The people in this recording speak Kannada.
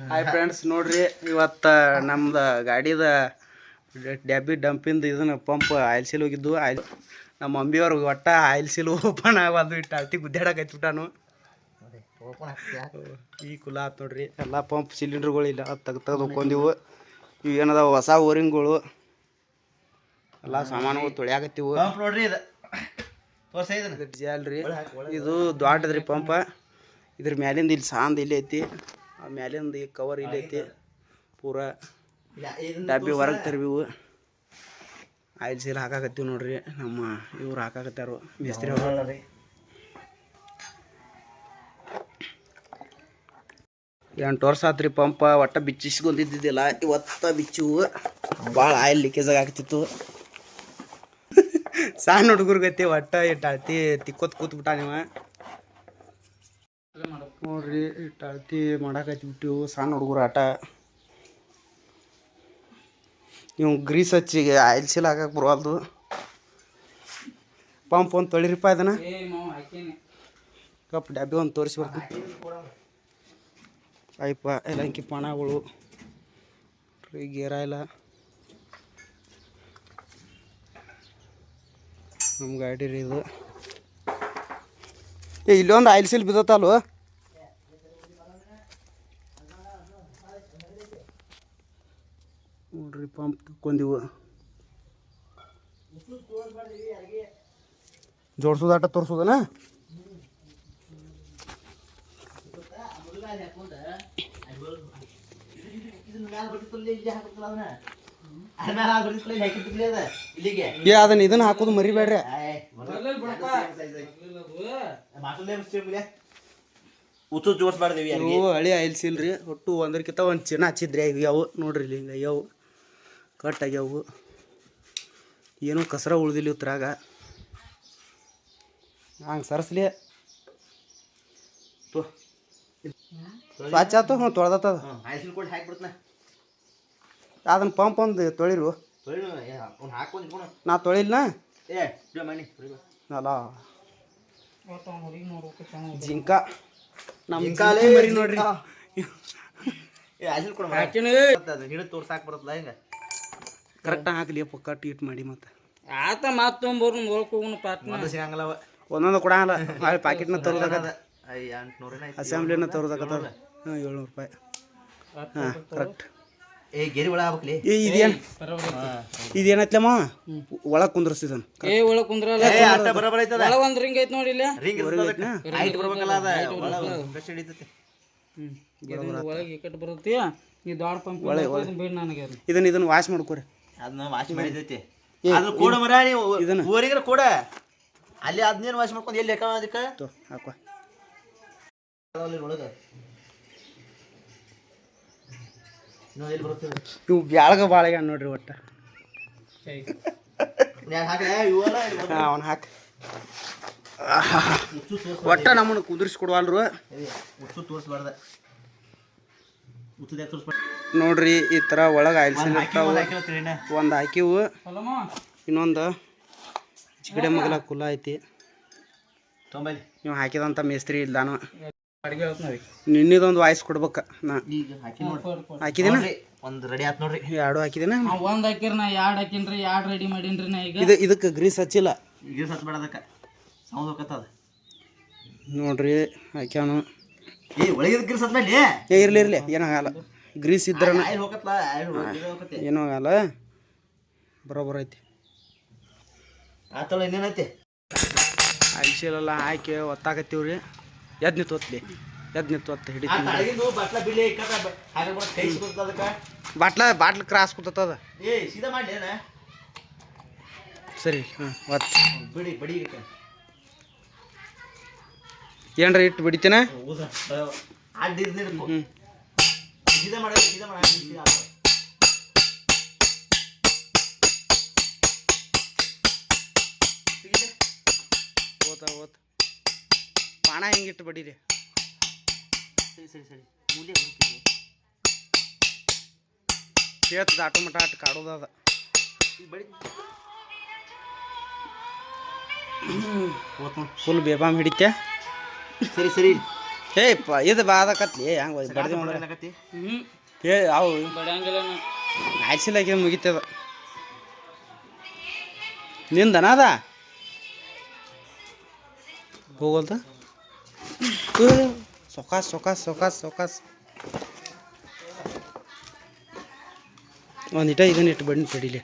ಹಾಯ್ ಫ್ರೆಂಡ್ಸ್, ನೋಡ್ರಿ ಇವತ್ತು ನಮ್ದು ಗಾಡಿದ ಡ್ಯಾಬಿ ಡಂಪಿಂದ ಇದನ್ನ ಪಂಪ್ ಆಯಿಲ್ ಸೀಲ್ ಹೋಗಿದ್ದು. ನಮ್ಮ ಮಮ್ಮಿಯವ್ರಿಗೆ ಒಟ್ಟ ಆಯಿಲ್ ಸೀಲ್ ಓಪನ್ ಆಗಬಾರ್ದು, ಇಟ್ಟು ಅತಿ ಗುದ್ದಾಡಕೈತಿಬಿಟ್ಟಾನು. ಈ ಕುಲ ಆತು ನೋಡ್ರಿ. ಎಲ್ಲ ಪಂಪ್ ಸಿಲಿಂಡರ್ಗಳು ಇಲ್ಲ ತೆಗ್ದು ಹೋಗ್ಕೊಂಡಿವು. ಇವು ಏನದಾವ ಹೊಸ ಓರಿಂಗ್ಗಳು, ಎಲ್ಲ ಸಾಮಾನುಗಳು ತೊಳೆಯಾಕತ್ತೀವು ನೋಡ್ರಿ. ಇದು ಅಲ್ರಿ, ಇದು ದೊಡ್ಡದ್ರಿ ಪಂಪ. ಇದ್ರ ಮ್ಯಾಲಿಂದ ಇಲ್ಲಿ ಸಾಂದ್ ಇಲ್ಲಿ ಐತಿ, ಆ ಮ್ಯಾಲಿಂದ ಈ ಕವರ್ ಇಲ್ಲಿ ಐತಿ. ಪೂರಾ ಡಬ್ಬಿ ಹೊರಗೆ ತರ್ಬಿವು. ಆಯಿಲ್ ಸೀಲ್ ಹಾಕಾಕತ್ತೀವಿ ನೋಡ್ರಿ. ನಮ್ಮ ಇವ್ರು ಹಾಕಾಕತ್ತಾರು ಮೇಸ್ತ್ರಿ ಅವರು. 8 ವರ್ಷ ಆತ್ರಿ ಪಂಪ. ಒಟ್ಟ ಬಿಚ್ಚಿಸ್ಕೊಂಡಿದ್ದಿದ್ದಿಲ್ಲ, ಇವತ್ತ ಬಿಚ್ಚಿವು. ಭಾಳ ಆಯಿಲ್ ಲೀಕೇಜ್ ಆಗ್ತಿತ್ತು. ಸಣ್ಣ ಹುಡುಗರು ಗತಿ ಒಟ್ಟ ಇಟ್ಟು ಅಳ್ತಿ ತಿಕ್ಕೋತ್ ಕೂತ್ಬಿಟ್ಟ ನೀವ ನೋಡ್ರಿ. ಇಟ್ಟು ಅಳ್ತಿ ಮಾಡಾಕತ್ಬಿಟ್ಟಿವು ಸಣ್ಣ ಹುಡುಗರು ಆಟ. ನೀವು ಗ್ರೀಸ್ ಹಚ್ಚಿಗೆ ಆಯಿಲ್ ಸೀಲ್ ಹಾಕಕ್ಕೆ ಬರವಲ್ದು. ಪಂಪ್ ಒಂದು ತೊಳಿರಿಪ್ಪ ಇದನ್ನ. ಕಪ್ ಡಬ್ಬಿ ಒಂದು ತೋರಿಸಿ ಬರ್ತೀನಿ. ಪೈಪ ಎಲ್ಲಂಕಿ ಪಣಗಳು ಗೇರ ಇಲ್ಲ. ನಮ್ಮ ಗಾಡಿ ರೀ ಇದು. ಇಲ್ಲೊಂದು ಆಯಿಲ್ ಸೀಲ್ ಬಿದ್ದತ್ತಲ್ವ. ನೋಡ್ರಿ ಪಂಪ್ ತಕ್ಕೊಂಡಿವು. ಜೋಡ್ಸೋದಾಟ ತೋರ್ಸೋದನ. ಅದನ್ನ ಇದನ್ನ ಹಾಕೋದು ಮರಿಬೇಡ್ರಿ. ಹಳಿ ಆಯಿಲ್ ಸೀಲ್ ರೀ. ಒಟ್ಟು ಒಂದಕ್ಕಿಂತ ಒಂದು ಚಿನ್ನ ಹಚ್ಚಿದ್ರಿ. ಆಗ್ಯಾವು ನೋಡ್ರಿ, ಇಲ್ಲಿ ಹಿಂಗೆ ಆಗ್ಯಾವು, ಕಟ್ ಆಗ್ಯಾವು. ಏನೂ ಕಸರ ಉಳ್ದಿಲ್ಲ ಇತ್ರಾಗ. ಹಂಗೆ ಸರಸ್ಲಿ ಸ್ವಚ್ಛ ಆತು. ಹ್ಞೂ ತೊಳ್ದತ್ತದ. ಅದನ್ನ ಪಂಪ್ ಒಂದು ತೊಳಿರು. ನಾ ತೊಳಿಲ್ನ ಅಲ್ಲ. ಜಿಂಕ ನಮ್ಮ ಮರಿ ನೋಡ್ರಿ. ಕರೆಕ್ಟಾಗಿ ಹಾಕಲಿ ಕಟ್ ಇಟ್ ಮಾಡಿ. ಮತ್ತೆ ಆತ ಮಾತೊಂಬರ್ನು ಸಿಗಂಗಲ್ಲ, ಒಂದೊಂದು ಕೊಡಂಗಲ್ಲ. ನಾಳೆ ಪ್ಯಾಕೆಟ್ನ ತರೋದಾಗತ್ತ, ಅಸೆಂಬ್ಲಿನ ತರೋದಾಗತ್ತದ. 700 ರೂಪಾಯಿ. ಹಾಂ ಕರೆಕ್ಟ್. ಇದೇನೈತ್ಲಮ್ಮ ಒಳಗೆ ಕುಂದ್ರಸ್ತಿದನ್. ಒಳಗೆ ಕುಂದ್ರಲ್ಲ, ಒಂದು ರಿಂಗ್ ಐತಿ ನೋಡಿ. ಒಳಗೆ ಇಕ್ಕಟ್ಟು ಬರುತ್ತೆ. ಈ ದೊಡ್ಡ ಪಂಪ್ ಬೇಡ ನನಗೆ. ಇದನ್ನ ವಾಶ್ ಮಾಡ್ಕೊರಿ. ಅದನ್ನ ವಾಶ್ ಮಾಡಿದೈತಿ. ಅದು ಕೂಡ ಮರ ನೀವು ಇದನ್ನ ಊರಿಗರ ಕೂಡ ಅಲ್ಲಿ ಅದನ್ನೇನು ವಾಶ್ ಮಾಡ್ಕೊಂಡು ಎಲ್ಲಿ ಅದಕ್ಕೆ ಹಾಕೋ. ಇವು ಬ್ಯಾಳಗ ಬಾಳೆಗ ನೋಡ್ರಿ. ಒಟ್ಟ ಅವನ್ ಹಾಕ. ಒಟ್ಟ ನಮ್ಮನ್ನ ಕುದುರಿಸ್ಕೊಡ್ವಲ್ರು ನೋಡ್ರಿ. ಈ ತರ ಒಳಗೆ ಆಯಿಲ್ ಸೀಲ್ ಇರ್ತಾವ. ಒಂದು ಹಾಕಿವು, ಇನ್ನೊಂದು ಚಿಕಡೆ ಮಗಲ ಕುಲ್ಲ ಐತಿ. ನೀವು ಹಾಕಿದಂಥ ಮೇಸ್ತ್ರಿ ಇಲ್ದಾನು. ನಿನ್ನಿದೊಂದು ವಾಯ್ಸ್ ಕೊಡ್ಬೇಕ. ನಾ ಹಾಕಿದಿನ ಒಂದು ರೆಡಿ ಆತ್ ನೋಡ್ರಿ. 2 ಹಾಕಿದಿನ. ಒಂದು ಹಾಕಿರ ನಾ 2 ಹಾಕಿನ್ರಿ. 2 ರೆಡಿ ಮಾಡೀನ್ರಿ ನಾ ಈಗ. ಇದಕ್ಕೆ ಗ್ರೀಸ್ ಹಚ್ಚಿಲ್ಲ. ಗ್ರೀಸ್ ಹಚ್ಬೇಡ, ಅದಕ್ಕೆ ಸೌಂಡ್ ಹೋಗತ್ತದ ನೋಡ್ರಿ. ಹಾಕ್ಯಾನು. ಒಳಗೆ ಗ್ರೀಸ್ ಹಚ್ಬೇಡಿ. ಇರ್ಲಿ ಏನಾಗಲ್ಲ. ಗ್ರೀಸ್ ಇದ್ರ ಏನೂ ಆಗಲ್ಲ. ಬರೋಬರ ಐತಿ. ಆತಲ್ಲ ಇನ್ನೇನೈತಿ. ಆಯಿಲ್ ಸೀಲೆಲ್ಲ ಹಾಕಿ ಒತ್ತಾಕತ್ತೀವ್ರಿ. ಎದ್ ನಿಂತು ಹಿಡಿತೀವಿ. ಬಾಟ್ಲ ಕ್ರಾಸ್ ಕೂತದ. ಸರಿ. ಏನ್ರ ಇಟ್ಟು ಬಿಡಿತೀನ. ಓತ ಪಾಣ ಹೆಂಗಿಟ್ಟು ಬಡೀರಿ. ಕೇಳ್ತದ ಆಟೋ ಮಟ ಆಟ ಕಾಡೋದದ. ಫುಲ್ ಬೇಬಾಮ್ ಹಿಡಿತೆ. ಸರಿ ಇದು ಬಾದಕತ್ಲಿ ಹಂಗೆ ಬಡ್ದಿ ಅಂದ್ರೆ ಏನಕತಿ ಹ್ಞೂ ಅವು ಬಡಿಯಂಗಿಲ್ಲ ನಾ. ಆಯ್ಸಿಲಾಗಿ ಮುಗಿತದ ನಿಂದನ ಅದ ಹೋಗಲ್ದ ಸೊಕಾಸ್ ಒಂದಿಟ ಇದನ್ನ ಇಟ್ಟು ಬಡ್ಡಿ ಪಡಿಲಿ